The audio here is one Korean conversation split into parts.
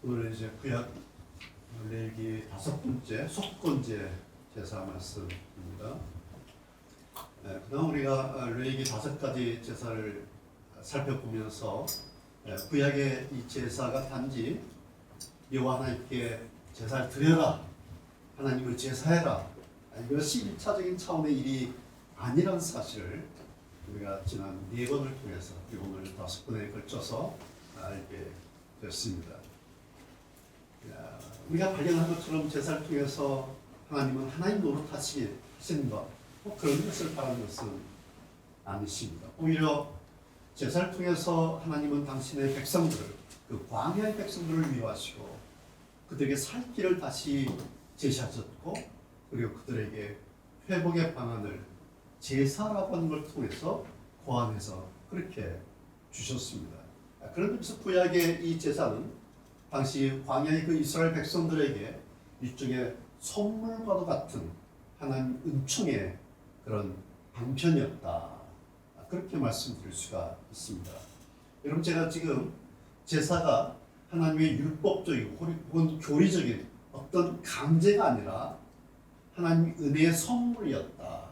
오늘 이제 구약 레위기 5번째 속건제 제사 말씀입니다. 그동안 우리가 레위기 5가지 제사를 살펴보면서 구약의 이 제사가 단지 여호와 하나님께 제사를 드려라, 하나님을 제사해라, 이것이 1차적인 차원의 일이 아니라는 사실을 우리가 지난 4번을 통해서 오늘 5번에 걸쳐서 알게 됐습니다. 우리가 발견한 것처럼 제사를 통해서 하나님은 하나님 노릇하시는 것, 그런 것을 바라는 것은 아니십니다. 오히려 제사를 통해서 하나님은 당신의 백성들을, 그 광야의 백성들을 위로하시고 그들에게 살 길을 다시 제시하셨고, 그리고 그들에게 회복의 방안을 제사라고 하는 걸 통해서 고안해서 그렇게 주셨습니다. 그런 점에서 구약의 이 제사는 당시 광야의 그 이스라엘 백성들에게 일종의 선물과도 같은 하나님 은총의 그런 방편이었다, 그렇게 말씀드릴 수가 있습니다. 여러분, 제가 지금 제사가 하나님의 율법적이고 혹은 교리적인 어떤 강제가 아니라 하나님의 은혜의 선물이었다,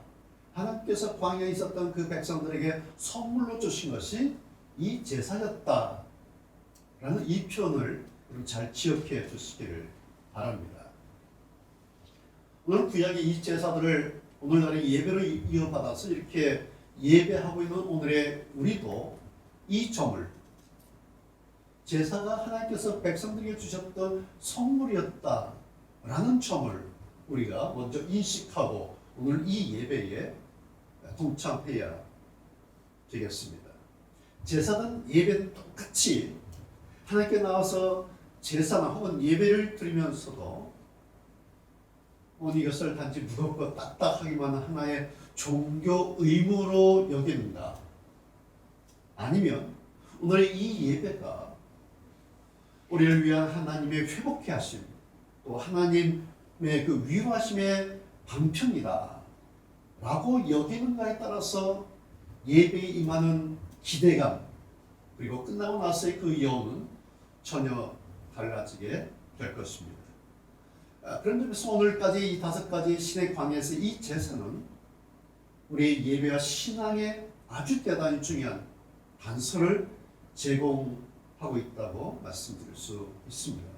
하나님께서 광야에 있었던 그 백성들에게 선물로 주신 것이 이 제사였다 라는 이 표현을 잘 기억해 주시기를 바랍니다. 오늘 구약의 이 제사들을 오늘날의 예배로 이어받아서 이렇게 예배하고 있는 오늘의 우리도 이 점을, 제사가 하나님께서 백성들에게 주셨던 선물이었다라는 점을 우리가 먼저 인식하고 오늘 이 예배에 동참해야 되겠습니다. 제사는 예배는 똑같이 하나님께 나와서 제사나 혹은 예배를 드리면서도 이것을 단지 무겁고 딱딱하기만 하나의 종교 의무로 여기는가, 아니면 오늘의 이 예배가 우리를 위한 하나님의 회복케 하심, 또 하나님의 그 위로하심의 방편이다 라고 여기는가에 따라서 예배에 임하는 기대감, 그리고 끝나고 나서의 그 여운은 전혀 달라지게 될 것입니다. 그런 점에서 오늘까지 이 5가지 신의 광야에서 이 제사는 우리의 예배와 신앙에 아주 대단히 중요한 단서를 제공하고 있다고 말씀드릴 수 있습니다.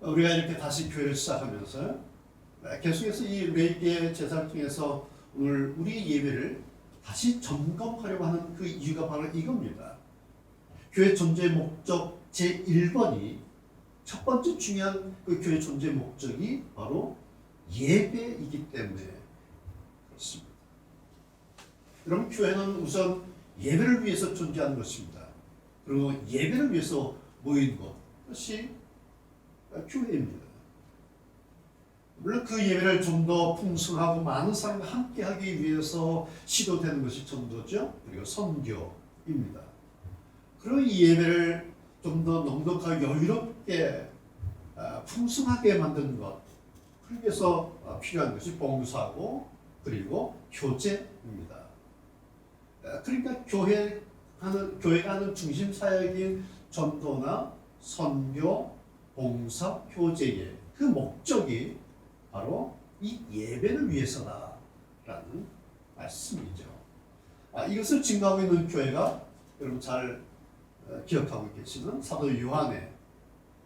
우리가 이렇게 다시 교회를 시작하면서 계속해서 이 레위기의 제사를 통해서 오늘 우리의 예배를 다시 점검하려고 하는 그 이유가 바로 이겁니다. 교회 존재의 목적 제1번이, 첫 번째 중요한 그 교회 존재의 목적이 바로 예배이기 때문에 그렇습니다. 여러분, 교회는 우선 예배를 위해서 존재하는 것입니다. 그리고 예배를 위해서 모인 것, 그것이 교회입니다. 물론 그 예배를 좀 더 풍성하고 많은 사람과 함께 하기 위해서 시도되는 것이 전도죠. 그리고 선교입니다. 그리고 이 예배를 좀 더 넉넉하게 여유롭게 풍성하게 만드는 것, 그러기 위해서 필요한 것이 봉사고 그리고 교제입니다. 그러니까 교회가 하는 중심 사역인 전도나 선교, 봉사, 교제의 그 목적이 바로 이 예배를 위해서다라는 말씀이죠. 이것을 증거하고 있는 교회가 여러분 잘 기억하고 계시는 사도 요한의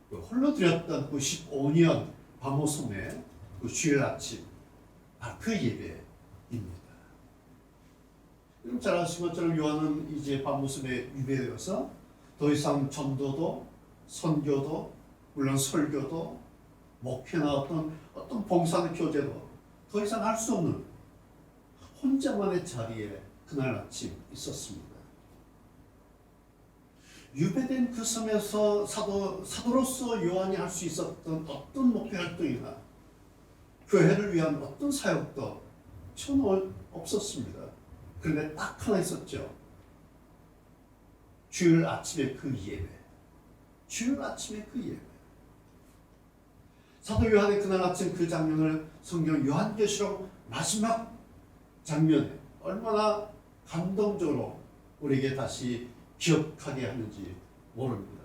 홀로 드렸던 그 15년 밤오송의 그 주일 아침, 그 예배입니다. 여러분 잘 아시는 것처럼 요한은 이제 밤오송에 유배되어서 더 이상 전도도 선교도 물론 설교도 목회나 어떤 봉사나 교제도 더 이상 할 수 없는 혼자만의 자리에 그날 아침 있었습니다. 유배된 그 섬에서 사도로서 요한이 할 수 있었던 어떤 목회 활동이나 교회를 위한 어떤 사역도 전혀 없었습니다. 그런데 딱 하나 있었죠. 주일 아침에 그 예배. 주일 아침에 그 예배. 사도 요한의 그날 아침 그 장면을 성경 요한계시록 마지막 장면에 얼마나 감동적으로 우리에게 다시 기억하게 하는지 모릅니다.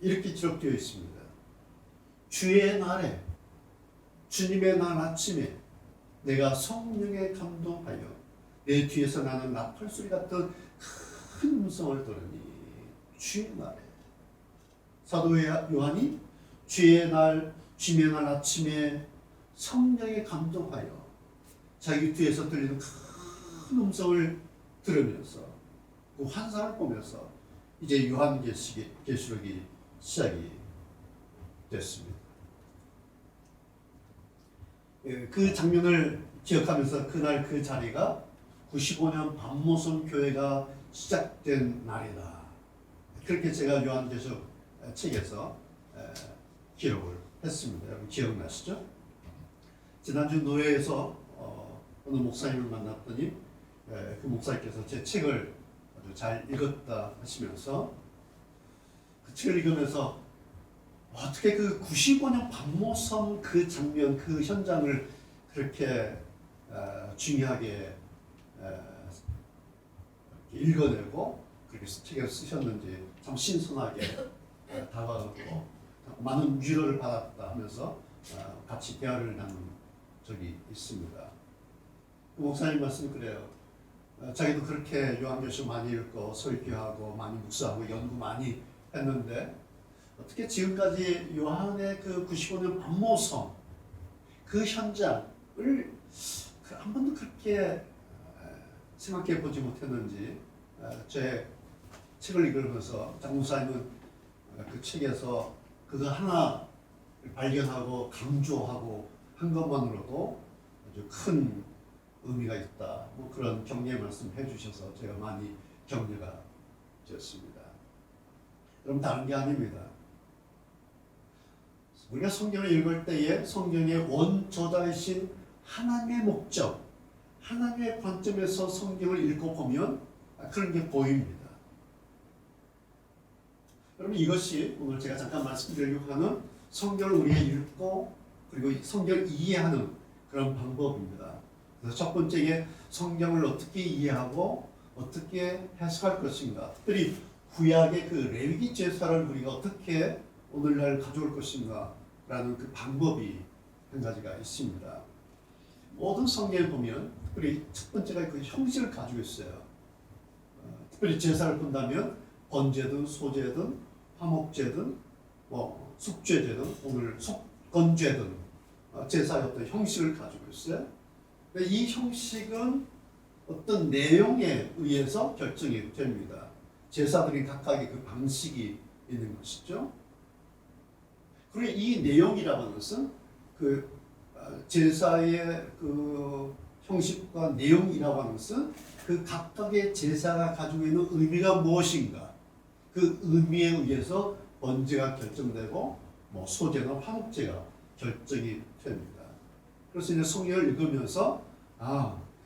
이렇게 기록되어 있습니다. 주의 날에, 주님의 날 아침에 내가 성령에 감동하여 내 뒤에서 나는 나팔 소리 같은 큰 음성을 들으니, 주의 날에. 사도 요한이 주의 날, 주님의 날 아침에 성령에 감동하여 자기 뒤에서 들리는 큰 음성을 들으면서 그 환상을 보면서 이제 요한계시록이 시작이 됐습니다. 그 장면을 기억하면서 그날 그 자리가 95년 밤모섬 교회가 시작된 날이다. 그렇게 제가 요한계시록 책에서 기록을 했습니다. 여러분 기억나시죠? 지난주 노예에서 어느 목사님을 만났더니 그 목사님께서 제 책을 아주 잘 읽었다 하시면서 그 책을 읽으면서 어떻게 그 95년 밤모섬 그 장면, 그 현장을 그렇게 중요하게 읽어내고 그렇게 책을 쓰셨는지 참 신선하게 다가가고 많은 위로를 받았다 하면서 같이 대화를 나눈 적이 있습니다. 그 목사님 말씀이 그래요. 자기도 그렇게 요한계시록 많이 읽고 설교하고 많이 묵상하고 연구 많이 했는데 어떻게 지금까지 요한의 그 95년 밤모섬 그 현장을 한 번도 그렇게 생각해 보지 못했는지 제 책을 읽으면서 장 목사님은 그 책에서 그거 하나 발견하고 강조하고 한 것만으로도 아주 큰 의미가 있다. 뭐 그런 격려의 말씀 해주셔서 제가 많이 격려가 되었습니다. 여러분 다른 게 아닙니다. 우리가 성경을 읽을 때에 성경의 원저자이신 하나님의 목적, 하나님의 관점에서 성경을 읽어보면 그런 게 보입니다. 여러분 이것이 오늘 제가 잠깐 말씀드리려고 하는 성경을 우리가 읽고 그리고 성경을 이해하는 그런 방법입니다. 그래서 첫 번째에 성경을 어떻게 이해하고 어떻게 해석할 것인가, 특별히 구약의 그 레위기 제사를 우리가 어떻게 오늘날 가져올 것인가 라는 그 방법이 한 가지가 있습니다. 모든 성경을 보면 특별히 첫 번째가 그 형식을 가지고 있어요. 특별히 제사를 본다면 번제든 소제든 화목제든 뭐 속죄제든 오늘 속건제든 제사의 어떤 형식을 가지고 있어요. 이 형식은 어떤 내용에 의해서 결정이 됩니다. 제사들이 각각의 그 방식이 있는 것이죠. 그리고 이 내용이라고 하는 것은 그 제사의 그 형식과 내용이라고 하는 것은 그 각각의 제사가 가지고 있는 의미가 무엇인가, 그 의미에 의해서 번제가 결정되고 뭐 소제나 화목제가 결정이 됩니다. 그래서 이제 성경을 읽으면서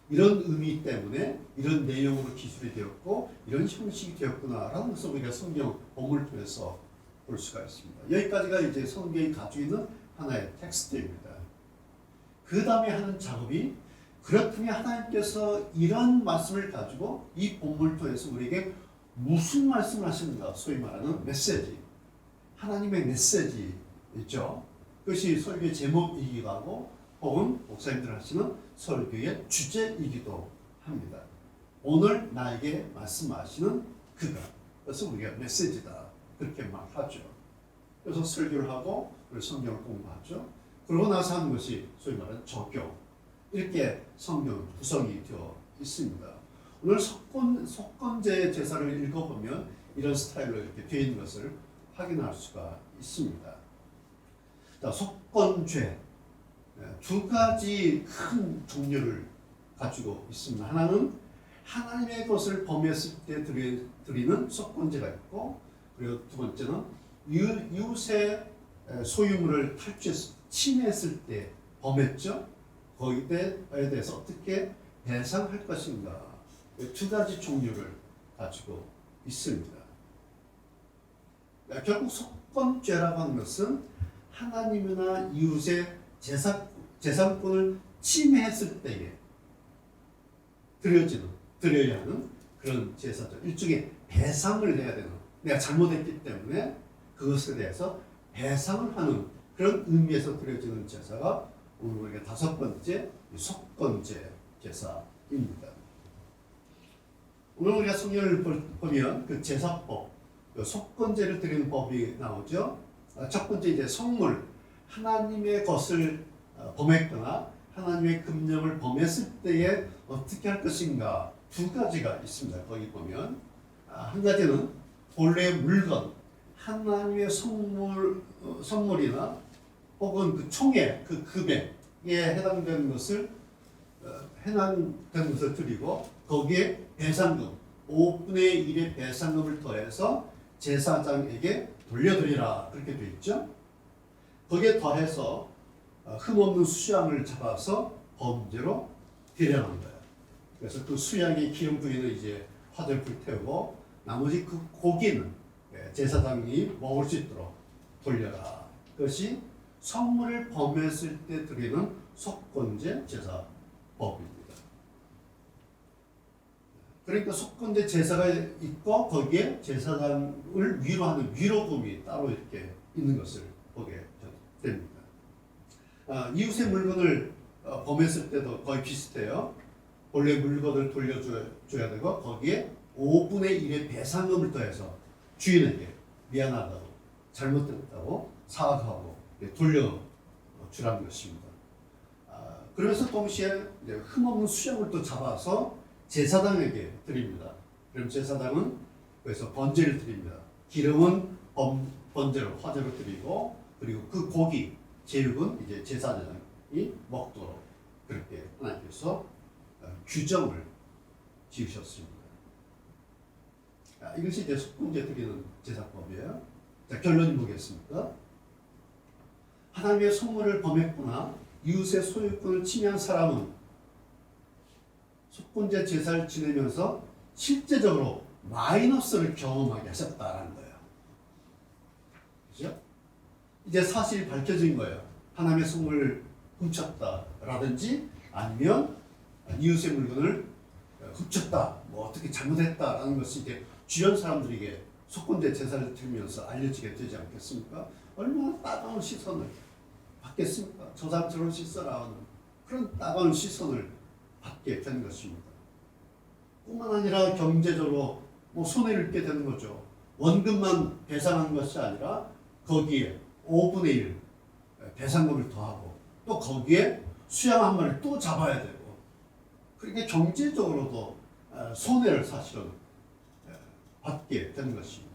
이런 의미 때문에 이런 내용으로 기술이 되었고 이런 형식이 되었구나라는 것을 우리가 성경 본문을 통해서 볼 수가 있습니다. 여기까지가 이제 성경이 가지고 있는 하나의 텍스트입니다. 그 다음에 하는 작업이 그렇다면 하나님께서 이런 말씀을 가지고 이 본문을 통해서 우리에게 무슨 말씀을 하시는가, 소위 말하는 메시지, 하나님의 메시지 있죠. 그것이 설교의 제목이기도 하고 혹은 목사님들 하시는 설교의 주제이기도 합니다. 오늘 나에게 말씀하시는 그가, 그래서 우리가 메시지다 그렇게 말하죠. 그래서 설교를 하고 성경을 공부하죠. 그러고 나서 하는 것이 소위 말하는 적용, 이렇게 성경 구성이 되어 있습니다. 오늘 속건제 제사를 읽어보면 이런 스타일로 이렇게 되어 있는 것을 확인할 수가 있습니다. 자, 속건죄 두 가지 큰 종류를 가지고 있습니다. 하나는 하나님의 것을 범했을 때 드리는 속건제가 있고, 그리고 두 번째는 이웃의 소유물을 침해했을 때 범했죠. 거기에 대해서 어떻게 배상할 것인가, 두 가지 종류를 가지고 있습니다. 결국 속건죄라고 하는 것은 하나님이나 이웃의 재산권을 침해했을 때에 드려야 하는 그런 제사죠. 일종의 배상을 해야 되는, 내가 잘못했기 때문에 그것에 대해서 배상을 하는 그런 의미에서 드려지는 제사가 오늘 우리가 다섯 번째 속건제 제사입니다. 오늘 우리가 성경을 보면 그 제사법, 그 속건제를 드리는 법이 나오죠. 첫 번째 이제 성물, 하나님의 것을 범했거나 하나님의 금령을 범했을 때에 어떻게 할 것인가 두 가지가 있습니다. 거기 보면 한 가지는 본래의 물건, 하나님의 선물이나 혹은 그 총액, 그 금액에 해당되는 것을 드리고 거기에 배상금, 5분의 1의 배상금을 더해서 제사장에게 돌려드리라 그렇게 되어 있죠. 거기에 더해서 흠없는 수양을 잡아서 범죄로 데려가는 거예요. 그래서 그 수양의 기름 부위는 이제 화를 불태우고 나머지 그 고기는 제사장이 먹을 수 있도록 돌려라. 그것이 성물을 범했을 때 드리는 속건제 제사법입니다. 그러니까 속건제 제사가 있고 거기에 제사장을 위로하는 위로금이 따로 이렇게 있는 것을 보게 됩니다. 이웃의 물건을 범했을 때도 거의 비슷해요. 본래 물건을 돌려줘야 되고 거기에 5분의 1의 배상금을 더해서 주인에게 미안하다고 잘못됐다고 사과하고 돌려주라는 것입니다. 그러면서 동시에 흠없는 수양을 또 잡아서 제사장에게 드립니다. 그럼 제사장은 그래서 번제를 드립니다. 기름은 번제로 화제로 드리고 그리고 그 고기 제육은 이제 제사장이 먹도록 그렇게 하나님께서 규정을 지으셨습니다. 이것이 이제 속건제 드리는 제사법이에요. 자, 결론이 뭐겠습니까? 하나님의 성물을 범했거나 이웃의 소유권을 침해한 사람은 속건제 제사를 지내면서 실제적으로 마이너스를 경험하게 하셨다라는 거예요. 그렇죠? 이제 사실이 밝혀진 거예요. 하나님의 성물을 훔쳤다라든지 아니면 이웃의 물건을 훔쳤다, 뭐 어떻게 잘못했다라는 것이 이제 주변 사람들에게 속건제 제사를 드리면서 알려지게 되지 않겠습니까? 얼마나 따가운 시선을 받겠습니까? 저 사람 저런 시선을 하는 그런 따가운 시선을 받게 된 것입니다. 뿐만 아니라 경제적으로 뭐 손해를 입게 되는 거죠. 원금만 배상한 것이 아니라 거기에 5분의 1 배상금을 더하고 또 거기에 수양 한 마리를 또 잡아야 되고 그러니까 경제적으로도 손해를 사실은 받게 되는 것입니다.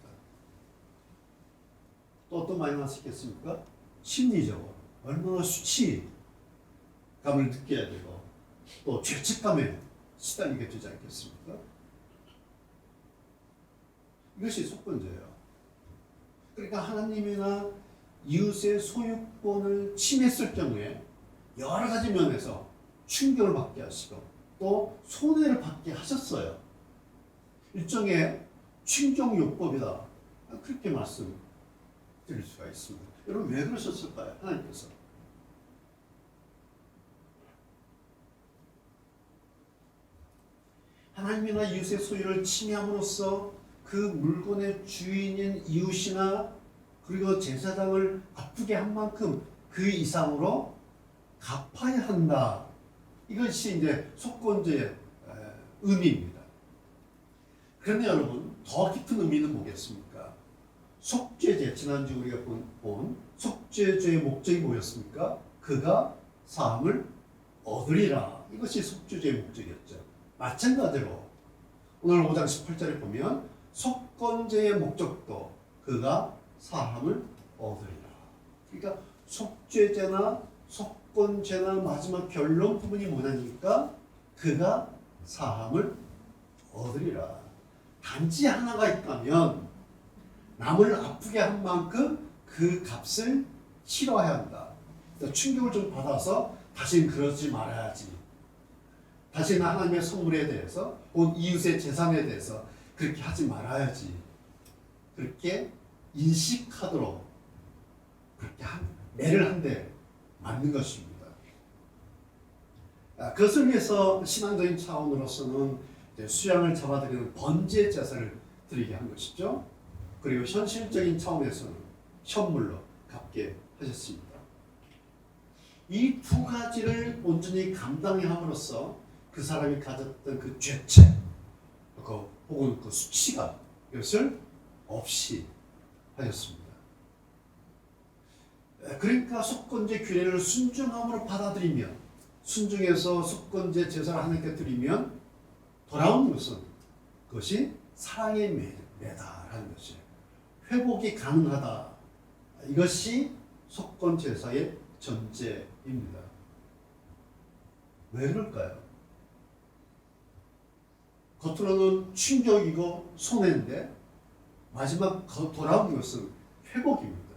또 어떤 마이너스 있겠습니까? 심리적으로 얼마나 수치감을 느껴야 되고 또 죄책감에 시달리게 되지 않겠습니까? 이것이 속건제예요. 그러니까 하나님이나 이웃의 소유권을 침해했을 경우에 여러 가지 면에서 충격을 받게 하시고 또 손해를 받게 하셨어요. 일종의 충격요법이다. 그렇게 말씀드릴 수가 있습니다. 여러분 왜 그러셨을까요? 하나님께서. 하나님이나 이웃의 소유를 침해함으로써 그 물건의 주인인 이웃이나 그리고 제사장을 아프게 한 만큼 그 이상으로 갚아야 한다. 이것이 이제 속건제의 의미입니다. 그런데 여러분 더 깊은 의미는 뭐겠습니까? 속죄제, 지난주 우리가 본 속죄제의 목적이 뭐였습니까? 그가 사함을 얻으리라. 이것이 속죄제의 목적이었죠. 마찬가지로 오늘 5장 18절에 보면 속건제의 목적도 그가 사함을 얻으리라. 그러니까 속죄제나 속건제나 마지막 결론 부분이 뭐냐니까 그가 사함을 얻으리라. 단지 하나가 있다면 남을 아프게 한 만큼 그 값을 치러야 한다. 그러니까 충격을 좀 받아서 다시는 그러지 말아야지. 다시는 하나님의 선물에 대해서 혹은 이웃의 재산에 대해서 그렇게 하지 말아야지. 그렇게 인식하도록 그렇게 매를 한 대 맞는 것입니다. 그것을 위해서 신앙적인 차원으로서는 수양을 잡아드리는 번제 제사를 드리게 한 것이죠. 그리고 현실적인 차원에서는 현물로 갚게 하셨습니다. 이 두 가지를 온전히 감당해 함으로써 그 사람이 가졌던 그 죄책, 혹은 그 수치가 이것을 없이 하셨습니다. 그러니까 속건제 규례를 순종함으로 받아들이면, 순종해서 속건제 제사를 하나님께 드리면 돌아오는 것은 그것이 사랑의 매다라는 것이에요. 회복이 가능하다. 이것이 속건 제사의 전제입니다. 왜 그럴까요? 겉으로는 충격이고 손해인데 마지막 돌아오는 것은 회복입니다.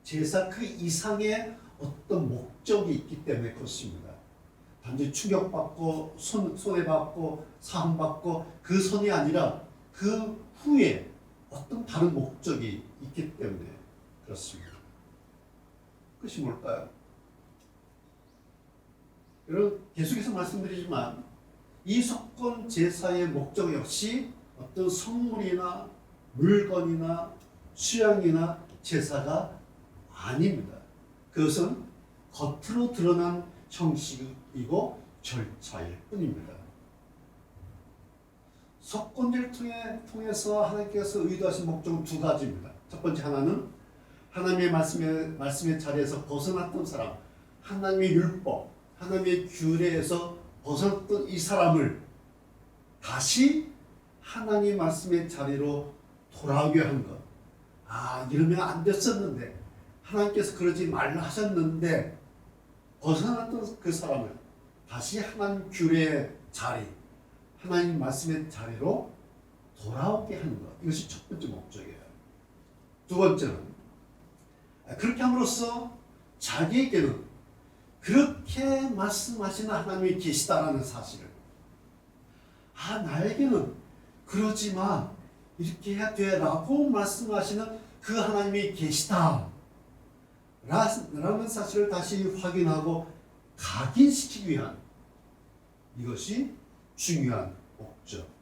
제사 그 이상의 어떤 목적이 있기 때문에 그렇습니다. 단지 충격받고 손해받고 사함받고 그 선이 아니라 그 후에 어떤 다른 목적이 있기 때문에 그렇습니다. 그것이 뭘까요? 여러분 계속해서 말씀드리지만 이 속건 제사의 목적 역시 어떤 성물이나 물건이나 수양이나 제사가 아닙니다. 그것은 겉으로 드러난 형식이고 절차일 뿐입니다. 속건제를 통해서 하나님께서 의도하신 목적은 두 가지입니다. 첫 번째 하나는 하나님의 말씀의 자리에서 벗어났던 사람, 하나님의 율법, 하나님의 규례에서 벗어났던 이 사람을 다시 하나님의 말씀의 자리로 돌아오게 한 것. 이러면 안 됐었는데 하나님께서 그러지 말라 하셨는데 벗어났던 그 사람을 다시 하나님 규례의 자리, 하나님 말씀의 자리로 돌아오게 하는 것. 이것이 첫 번째 목적이에요. 두 번째는 그렇게 함으로써 자기에게는 그렇게 말씀하시는 하나님이 계시다라는 사실을, 나에게는 그러지 마, 이렇게 해야 돼 라고 말씀하시는 그 하나님이 계시다 라는 사실을 다시 확인하고 각인시키기 위한 이것이 중요한 목적입니다.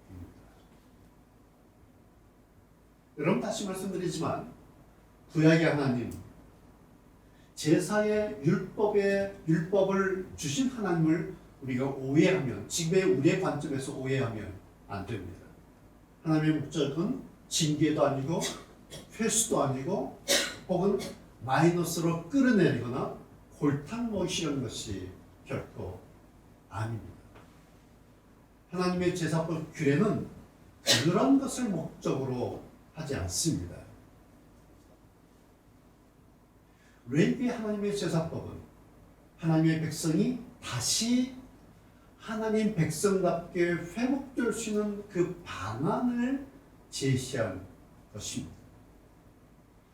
여러분 다시 말씀드리지만 구약의 하나님, 제사의 율법을 주신 하나님을 우리가 오해하면, 지금의 우리의 관점에서 오해하면 안 됩니다. 하나님의 목적은 징계도 아니고 회수도 아니고 혹은 마이너스로 끌어내리거나 골탕 먹이시려는 것이 결코 아닙니다. 하나님의 제사법 규례는 그런 것을 목적으로 하지 않습니다. 레위기의 하나님의 제사법은 하나님의 백성이 다시 하나님 백성답게 회복될 수 있는 그 방안을 제시한 것입니다.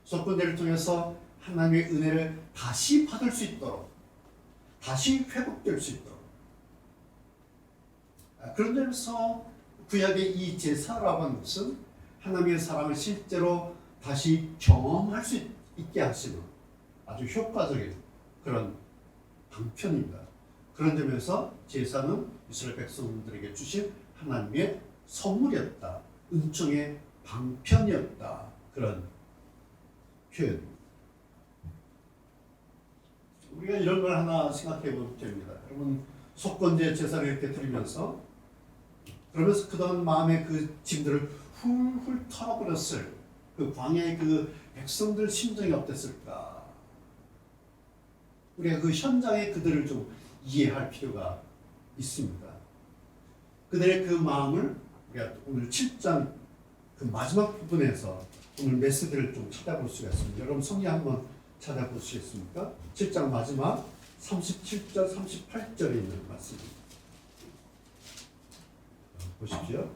속건제를 통해서 하나님의 은혜를 다시 받을 수 있도록, 다시 회복될 수 있도록. 그런 점에서 구약의 이 제사라고 하는 것은 하나님의 사랑을 실제로 다시 경험할 수 있게 하시는 아주 효과적인 그런 방편입니다. 그런 점에서 제사는 이스라엘 백성들에게 주신 하나님의 선물이었다. 은총의 방편이었다. 그런 표현입니다. 우리가 이런 걸 하나 생각해 보면 됩니다. 여러분 속건제 제사를 이렇게 드리면서 그러면서 그동안 마음의 그 짐들을 훌훌 털어버렸을 그 광야의 그 백성들 심정이 어땠을까? 우리가 그 현장의 그들을 좀 이해할 필요가 있습니다. 그들의 그 마음을 우리가 오늘 7장 그 마지막 부분에서 오늘 메시지를 좀 찾아볼 수가 있습니다. 여러분 성경 한번 찾아보시겠습니까? 7장 마지막 37절, 38절에 있는 말씀입니다. 보십시오.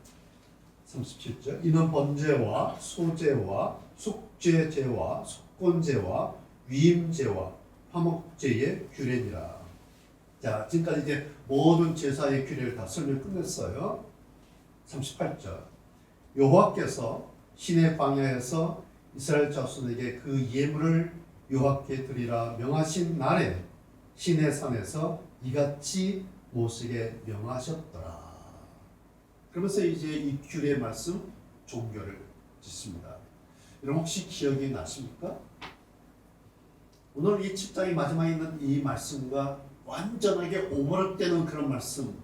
37절. 이는 번제와 소제와 속죄제와 속건제와 위임제와 화목제의 규례니라. 자, 지금까지 이제 모든 제사의 규례를 다 설명 끝냈어요. 38절. 여호와께서 시내 광야에서 이스라엘 자손에게 그 예물을 여호와께 드리라 명하신 날에 시내 산에서 이같이 모세에게 명하셨더라. 그러면서 이제 이 규례의 말씀 종교를 짓습니다. 여러분 혹시 기억이 나십니까? 오늘 이 7장의 마지막에 있는 이 말씀과 완전하게 오버랩되는 그런 말씀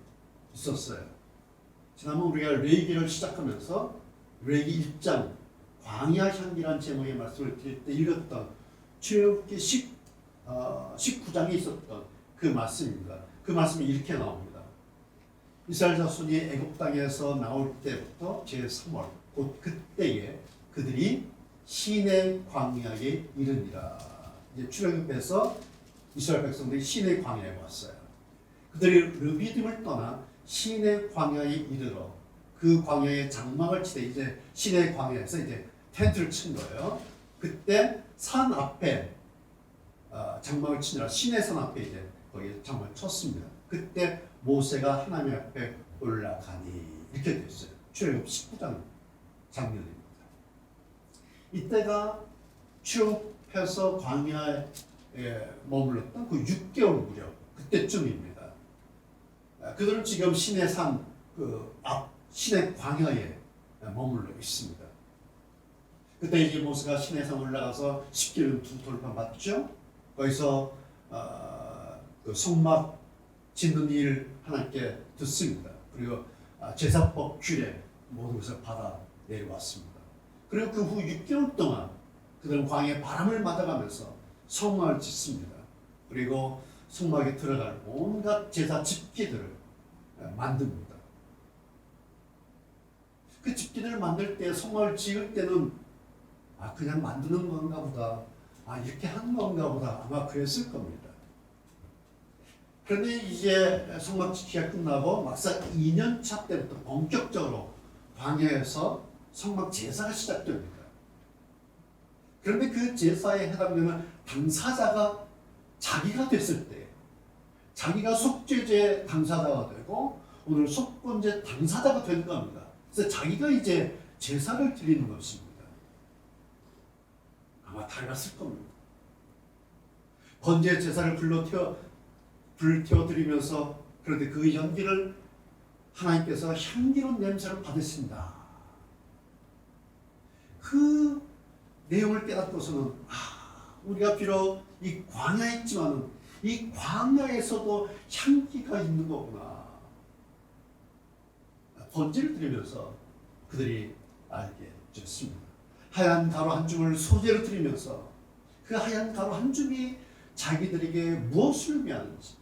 있었어요. 지난번 우리가 레위기를 시작하면서 레위기 1장 광야 향기란 제목의 말씀을 드릴 때 읽었던 출애굽기 19장에 있었던 그 말씀입니다. 그 말씀이 이렇게 나옵니다. 이스라엘 자손이 애굽 땅에서 나올 때부터 제3월 곧 그때에 그들이 시내 광야에 이르니라. 이제 출애굽해서 이스라엘 백성들이 시내 광야에 왔어요. 그들이 르비딤을 떠나 시내 광야에 이르러 그 광야에 장막을 치되 이제 시내 광야에서 이제 텐트를 친 거예요. 그때 산 앞에 장막을 치느라 시내산 앞에 이제 거기에 장막을 쳤습니다. 그때 모세가 하나님 앞에 올라가니 이렇게 되어 있어요. 출애굽 19장 장면입니다. 이때가 출애굽해서 광야에 머물렀던 그 6개월 무렵 그때쯤입니다. 그들은 지금 시내산 그 앞 시내 광야에 머물러 있습니다. 그때 이제 모세가 시내산 올라가서 10개월 두 돌파 맞죠? 거기서 그 성막 짓는 일 하나님께 듣습니다. 그리고 제사법 규례 모든 것을 받아 내려왔습니다. 그리고 그 후 6개월 동안 그들은 광야에 바람을 맞아가면서 성막을 짓습니다. 그리고 성막에 들어갈 온갖 제사 집기들을 만듭니다. 그 집기들을 만들 때 성막을 지을 때는 그냥 만드는 건가 보다. 이렇게 하는 건가 보다. 아마 그랬을 겁니다. 그런데 이제 성막 짓기가 끝나고 막상 2년차 때부터 본격적으로 광야에서 성막 제사가 시작됩니다. 그런데 그 제사에 해당되는 당사자가 자기가 됐을 때 자기가 속죄제 당사자가 되고 오늘 속건제 당사자가 된 겁니다. 그래서 자기가 이제 제사를 드리는 것입니다. 아마 달랐을 겁니다. 번제 제사를 불을 태워드리면서 그런데 그 연기를 하나님께서 향기로운 냄새를 받으신다. 그 내용을 깨닫고서는 우리가 비록 이 광야에 있지만은 이 광야에서도 향기가 있는 거구나. 번제를 드리면서 그들이 알게 됐습니다. 하얀 가루 한 줌을 소재로 드리면서 그 하얀 가루 한 줌이 자기들에게 무엇을 의미하는지,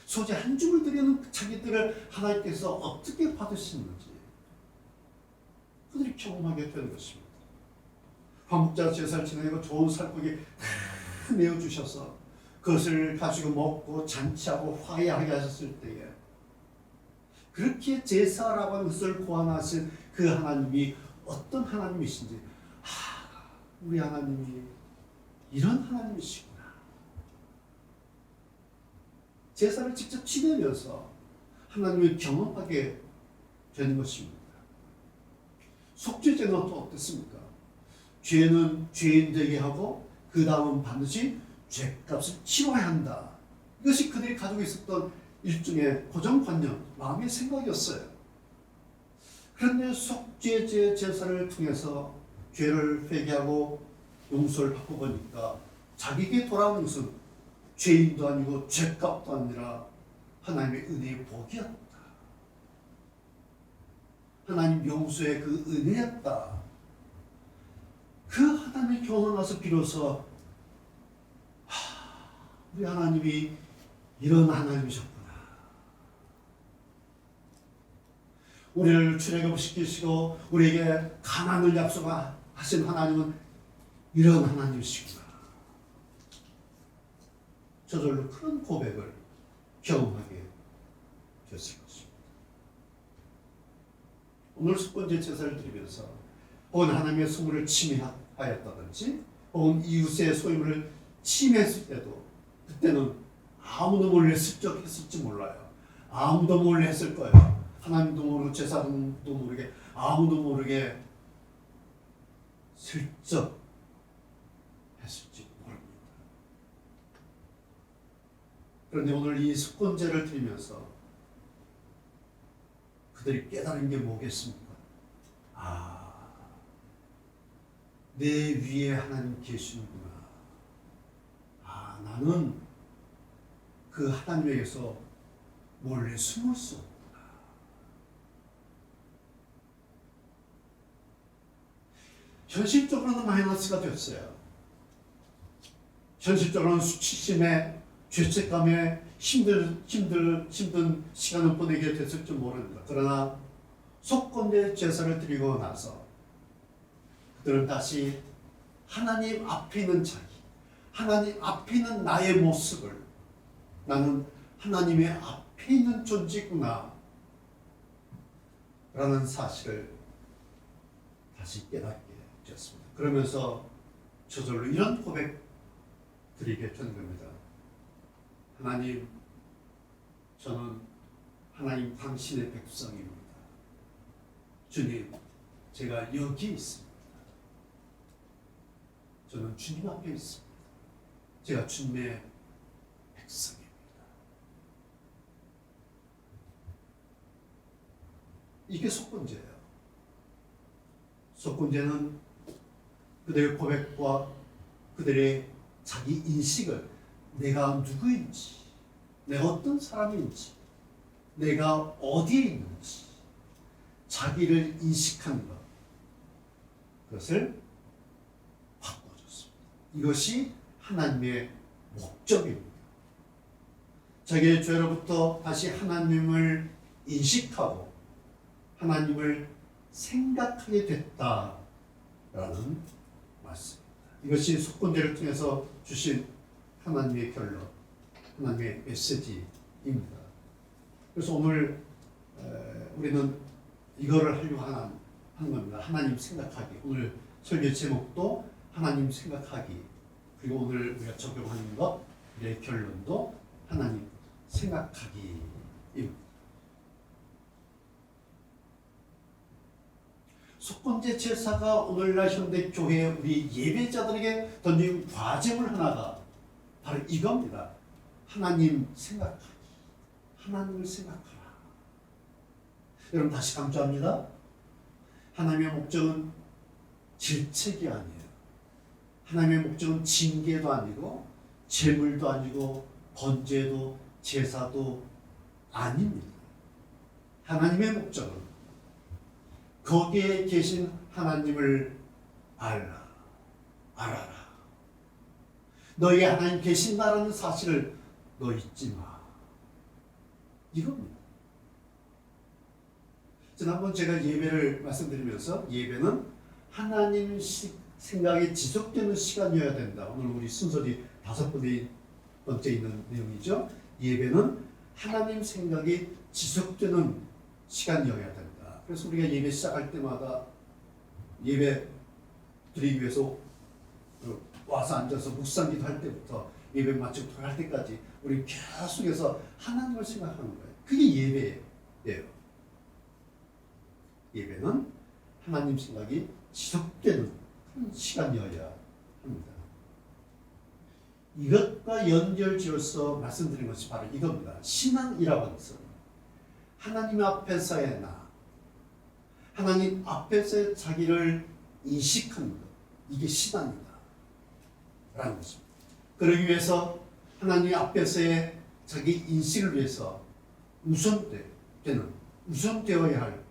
소재 한 줌을 드리는 자기들을 하나님께서 어떻게 받으시는지 그들이 경험하게 되는 것입니다. 화목자 제사를 지내고 좋은 살코기 내어주셔서 그것을 가지고 먹고 잔치하고 화해하게 하셨을 때에 그렇게 제사라고 하는 것을 고안하신 그 하나님이 어떤 하나님이신지 우리 하나님이 이런 하나님이시구나. 제사를 직접 지내면서 하나님을 경험하게 되는 것입니다. 속죄제는 또 어떻습니까? 죄는 죄인 되게 하고 그 다음은 반드시 죄값을 치러야 한다. 이것이 그들이 가지고 있었던 일종의 고정관념, 마음의 생각이었어요. 그런데 속죄제 제사를 통해서 죄를 회개하고 용서를 받고 보니까 자기에게 돌아오는 것은 죄인도 아니고 죄값도 아니라 하나님의 은혜의 복이었다. 하나님 용서의 그 은혜였다. 그 하나님을 경험하면서 비로소 우리 하나님이 이런 하나님이셨구나. 우리를 출애굽시키시고 우리에게 가난을 약속하신 하나님은 이런 하나님이시구나. 저절로 그런 고백을 경험하게 됐을 것입니다. 오늘 속건제 제사를 드리면서 혹은 하나님의 소물을 침해하였다든지 혹은 이웃의 소유물을 침해했을 때도 그때는 아무도 몰래 슬쩍 했을지 몰라요. 아무도 몰래 했을 거예요. 하나님도 모르고 제사장도 모르게 아무도 모르게 슬쩍 했을지 모릅니다. 그런데 오늘 이 속건제를 드리면서 그들이 깨달은 게 뭐겠습니까? 내 위에 하나님 계시는구나. 아, 나는 그 하나님에게서 몰래 숨을 수 없구나. 현실적으로는 마이너스가 됐어요. 현실적으로는 수치심에 죄책감에 힘든 시간을 보내게 됐을지 모릅니다. 그러나 속건대 제사를 드리고 나서 그들은 다시 하나님 앞에 있는 자기, 하나님 앞에 있는 나의 모습을, 나는 하나님의 앞에 있는 존재구나 라는 사실을 다시 깨닫게 되었습니다. 그러면서 저절로 이런 고백 드리게 된 겁니다. 하나님, 저는 하나님 당신의 백성입니다. 주님, 제가 여기 있습니다. 저는 주님 앞에 있습니다. 제가 주님의 백성입니다. 이게 속건제예요. 속건제는 그들의 고백과 그들의 자기 인식을, 내가 누구인지, 내가 어떤 사람인지, 내가 어디에 있는지 자기를 인식하는 것, 그것을 바꿔줬습니다. 이것이 하나님의 목적입니다. 자기의 죄로부터 다시 하나님을 인식하고 하나님을 생각하게 됐다라는 말씀입니다. 이것이 속건제를 통해서 주신 하나님의 결론, 하나님의 메시지입니다. 그래서 오늘 우리는 이거를 하려고 하는 겁니다. 하나님 생각하기. 오늘 설교 제목도 하나님 생각하기. 그리고 오늘 우리가 적용하는 것, 내 결론도 하나님 생각하기입니다. 속건제 제사가 오늘날 현대 교회 우리 예배자들에게 던진 과제물 하나가 바로 이겁니다. 하나님 생각하기. 하나님을 생각하라. 여러분 다시 강조합니다. 하나님의 목적은 질책이 아니에요. 하나님의 목적은 징계도 아니고 제물도 아니고 번제도 제사도 아닙니다. 하나님의 목적은 거기에 계신 하나님을 알아라. 너희 하나님 계신다라는 사실을 너 잊지 마. 이겁니다. 지난번 제가 예배를 말씀드리면서 예배는 하나님 생각이 지속되는 시간이어야 된다. 오늘 우리 순서리 5번째 있는 내용이죠. 예배는 하나님 생각이 지속되는 시간이어야 된다. 그래서 우리가 예배 시작할 때마다 예배 드리기 위해서 와서 앉아서 묵상기도 할 때부터 예배 마치고 돌아갈 때까지 우리 계속해서 하나님을 생각하는 거예요. 그게 예배예요. 예배는 하나님 생각이 지속되는 그런 시간이어야 합니다. 이것과 연결지어서 말씀드린 것이 바로 이겁니다. 신앙이라고 하는 것은 하나님 앞에서의 나, 하나님 앞에서의 자기를 인식하는 것, 이게 신앙이다 라는 것입니다. 그러기 위해서 하나님 앞에서의 자기 인식을 위해서 우선되어야 할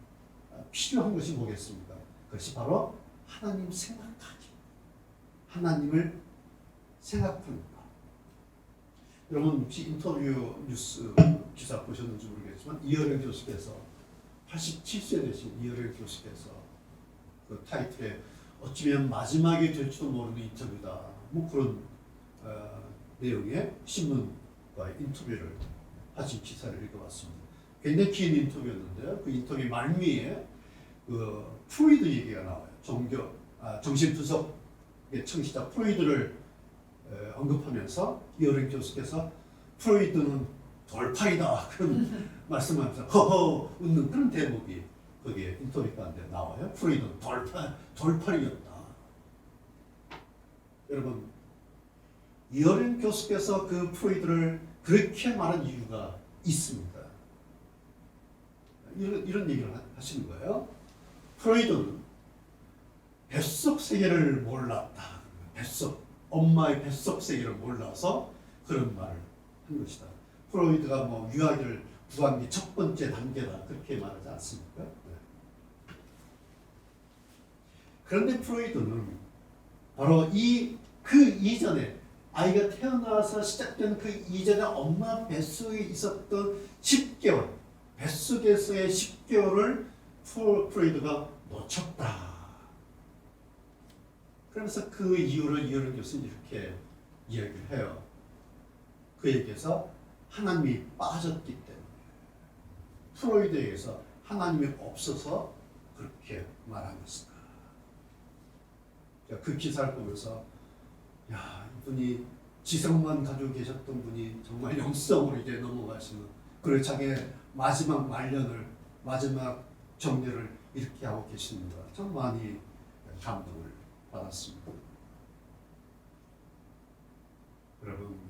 필요한 것이 뭐겠습니까? 그것이 바로 하나님 생각하기, 하나님을 생각하는 것. 여러분 혹시 인터뷰 뉴스 기사 보셨는지 모르겠지만 이어령 교수께서 87세 되신 이어령 교수께서 그 타이틀에 어쩌면 마지막이 될지도 모르는 인터뷰다, 뭐 그런 내용의 신문과의 인터뷰를 하신 기사를 읽어봤습니다. 굉장히 긴 인터뷰였는데요. 그 인터뷰 말미에 그 프로이드 얘기가 나와요. 정신분석의 청시자 프로이드를 언급하면서 이어령 교수께서 프로이드는 돌팔이다 그런 말씀하면서 허허 웃는 그런 대목이 거기에 인터뷰 가운데 나와요. 프로이드는 돌팔이었다. 여러분 이어령 교수께서 그 프로이드를 그렇게 말한 이유가 있습니다. 이런 얘기를 하시는 거예요. 프로이드는 뱃속 세계를 몰랐다. 뱃속, 엄마의 뱃속 세계를 몰라서 그런 말을 한 것이다. 프로이드가 뭐 유아기를 구한 게 첫 번째 단계다 그렇게 말하지 않습니까? 네. 그런데 프로이드는 바로 그 이전에 아이가 태어나서 시작된 그 이전에 엄마 뱃속에 있었던 10개월, 뱃속에서의 10개월을 프로이드가 놓쳤다. 그러면서 그 이유를 이어른 교수는 이렇게 이야기를 해요. 그에게서 하나님이 빠졌기 때문에, 프로이드에게서 하나님이 없어서 그렇게 말한 것이다. 그 기사를 보면서 야, 이분이 지성만 가지고 계셨던 분이 정말 영성으로 이제 넘어가시는, 그리고 자기의 마지막 말년을, 마지막 정례를 이렇게 하고 계십니다. 참 많이 감동을 받았습니다. 여러분,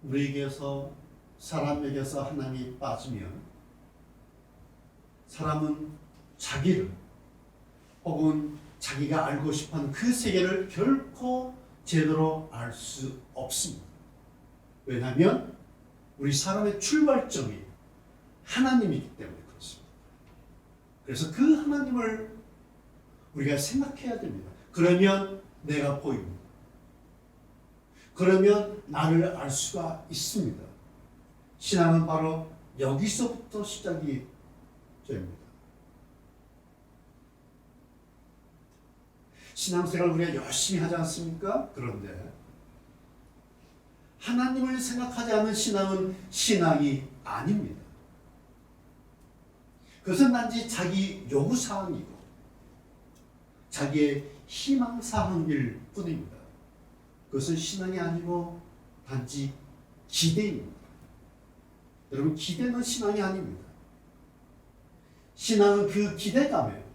우리에게서, 사람에게서 하나님이 빠지면 사람은 자기를 혹은 자기가 알고 싶어하는 그 세계를 결코 제대로 알 수 없습니다. 왜냐하면 우리 사람의 출발점이 하나님이기 때문에 그렇습니다. 그래서 그 하나님을 우리가 생각해야 됩니다. 그러면 내가 보입니다. 그러면 나를 알 수가 있습니다. 신앙은 바로 여기서부터 시작이 됩니다. 신앙생활 우리가 열심히 하지 않습니까? 그런데 하나님을 생각하지 않는 신앙은 신앙이 아닙니다. 그것은 단지 자기 요구사항이고 자기의 희망사항일 뿐입니다. 그것은 신앙이 아니고 단지 기대입니다. 여러분, 기대는 신앙이 아닙니다. 신앙은 그 기대감에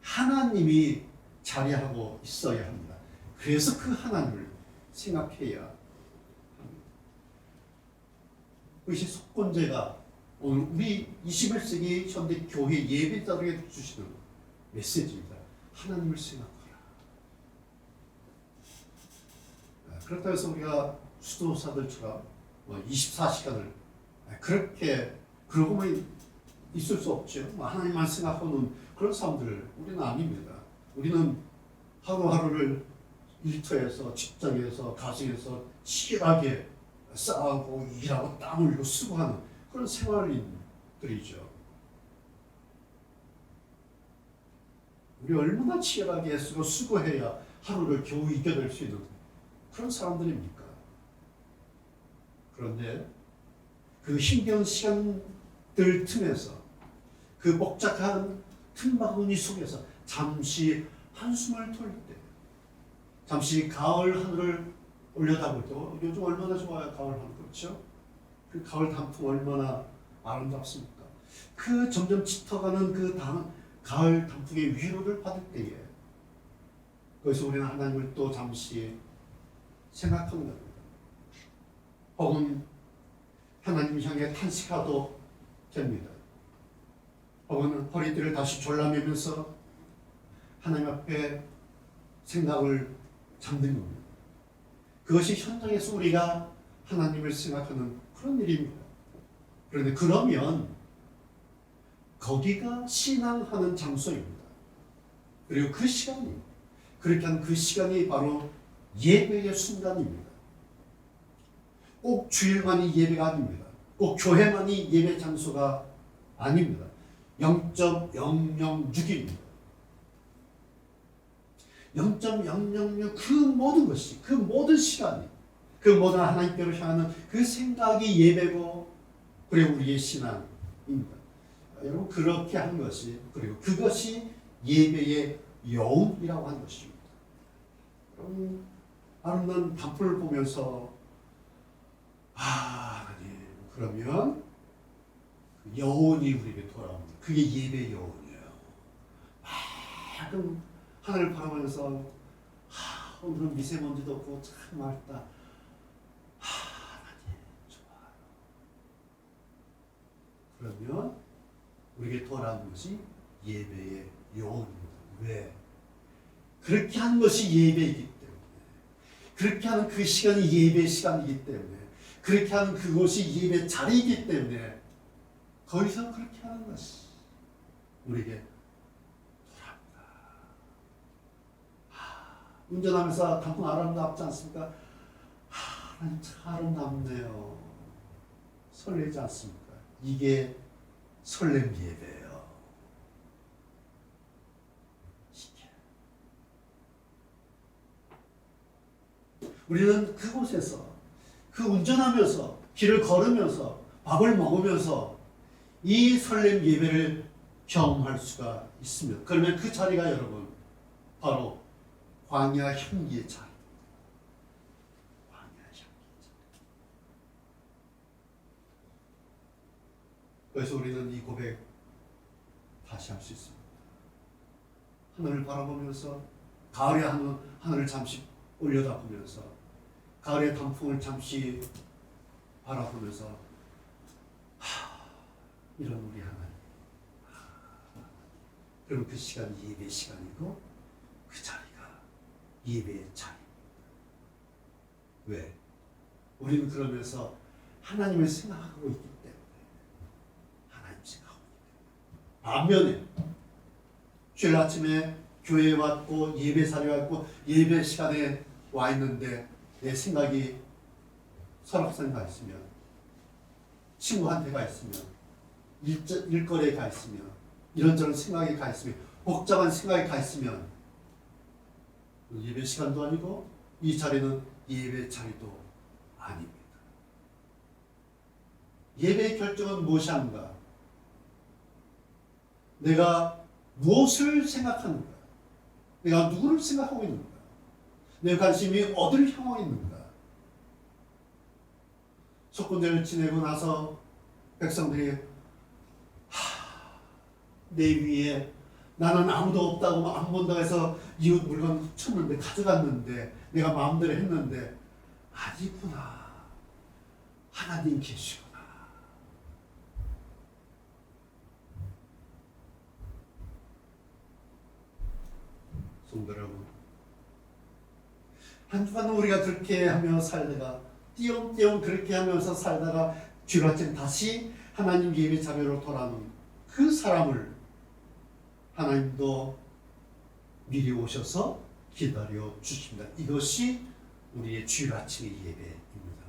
하나님이 자리하고 있어야 합니다. 그래서 그 하나님을 생각해야 합니다. 그것이 속건제가 오늘 우리 21세기 현대 교회 예배자들에게 주시는 메시지입니다. 하나님을 생각하라. 그렇다고 해서 우리가 수도사들처럼 24시간을 그렇게 그러고만 있을 수 없죠. 하나님만 생각하는 그런 사람들 우리는 아닙니다. 우리는 하루하루를 일터에서, 직장에서, 가정에서 치열하게 싸우고 일하고 땀 흘리고 수고하는 그런 생활인들이죠. 우리 얼마나 치열하게 애쓰고 수고해야 하루를 겨우 이겨낼 수 있는 그런 사람들입니까? 그런데 그 힘겨운 시간들 틈에서, 그 복잡한 틈바구니 속에서 잠시 한숨을 돌릴 때, 잠시 가을 하늘을 올려다볼 때, 요즘 얼마나 좋아요, 가을 하늘. 그렇죠? 그 가을 단풍 얼마나 아름답습니까? 그 점점 짙어가는 그 가을 단풍의 위로를 받을 때에 거기서 우리는 하나님을 또 잠시 생각하는 겁니다. 혹은 하나님 향해 탄식하도 됩니다. 혹은 허리띠를 다시 졸라매면서 하나님 앞에 생각을 잠든 겁니다. 그것이 현장에서 우리가 하나님을 생각하는 그런 일입니다. 그런데 그러면 거기가 신앙하는 장소입니다. 그리고 그 시간이, 그렇게 하는 그 시간이 바로 예배의 순간입니다. 꼭 주일만이 예배가 아닙니다. 꼭 교회만이 예배 장소가 아닙니다. 0.006입니다. 0.006 그 모든 것이, 그 모든 시간이, 그 모든 하나님께로 향하는 그 생각이 예배고, 그리고 우리의 신앙입니다. 여러분, 그렇게 한 것이, 그리고 그것이 예배의 여운이라고 하는 것입니다. 여러분, 아름다운 단풍을 보면서 하나님, 그러면 그 여운이 우리에게 돌아옵니다. 그게 예배의 여운이에요. 맑은 하늘을 바라보면서 오늘은 미세먼지도 없고 참 맑다. 하나님 좋아요. 그러면 우리에게 돌아오는 것이 예배의 여운입니다. 왜? 그렇게 하는 것이 예배이기 때문에, 그렇게 하는 그 시간이 예배 시간이기 때문에, 그렇게 하는 그곳이 예배 자리이기 때문에 거기서 그렇게 하는 것이 우리에게 돌아옵니다. 운전하면서 단풍 아름답지 않습니까? 하나님 참 아름답네요. 설레지 않습니까? 이게 설렘 예배예요. 우리는 그곳에서 그 운전하면서 길을 걸으면서 밥을 먹으면서 이 설렘 예배를 경험할 수가 있습니다. 그러면 그 자리가 여러분 바로 광야 향기의 자리. 광야 향기의 자리. 그래서 우리는 이 고백 다시 할 수 있습니다. 하늘을 바라보면서 가을의 하늘을 잠시 올려다보면서 가을의 단풍을 잠시 바라보면서 이런 우리 하나님. 그럼 그 시간이 예배 시간이고 그 자리가 예배의 자리입니다. 왜? 우리는 그러면서 하나님을 생각하고 있기 때문에 하나님 생각하고 있기 때문에 반면에 주일 아침에 교회에 왔고 예배 자리에 왔고 예배 시간에 와 있는데 내 생각이 설악산에 가 있으면 친구한테 가 있으면 일거리에 가 있으면 이런저런 생각이 가 있으면 복잡한 생각이 가 있으면 예배 시간도 아니고 이 자리는 예배 자리도 아닙니다. 예배의 결정은 무엇이 하는가? 내가 무엇을 생각하는가? 내가 누구를 생각하고 있는가? 내 관심이 어디를 향하고 있는가? 속건제를 지내고 나서 백성들이 내 위에 나는 아무도 없다고 안 본다고 해서 이웃 물건 훔쳤는데 가져갔는데 내가 마음대로 했는데 아니구나. 하나님 계시구나. 성도 여러분, 한 주간 우리가 그렇게 하며 살다가 띄엄띄엄 그렇게 하면서 살다가 주일 아침 다시 하나님 예배 자리로 돌아오는 그 사람을 하나님도 미리 오셔서 기다려 주십니다. 이것이 우리의 주일 아침의 예배입니다.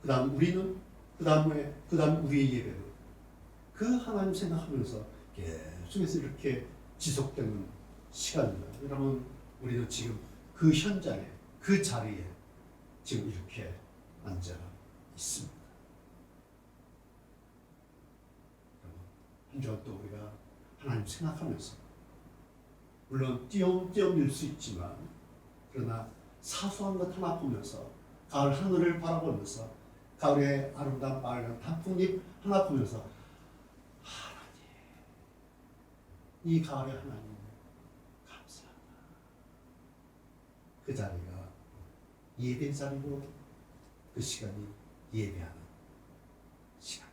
그 다음 우리는 그 다음 우리의 예배는 그 하나님 생각하면서 계속해서 이렇게 지속되는 시간입니다. 여러분, 우리는 지금 그 현장에 그 자리에 지금 이렇게 앉아 있습니다. 한 주간 또 우리가 하나님 생각하면서 물론 띄엄띄엄 일 수 있지만 그러나 사소한 것 하나 보면서 가을 하늘을 바라보면서 가을의 아름다운 빨간 단풍잎 하나 보면서 하나님, 이 가을의 하나님 감사합니다. 그 자리가 예배 자리고 그 시간이 예배하는 시간.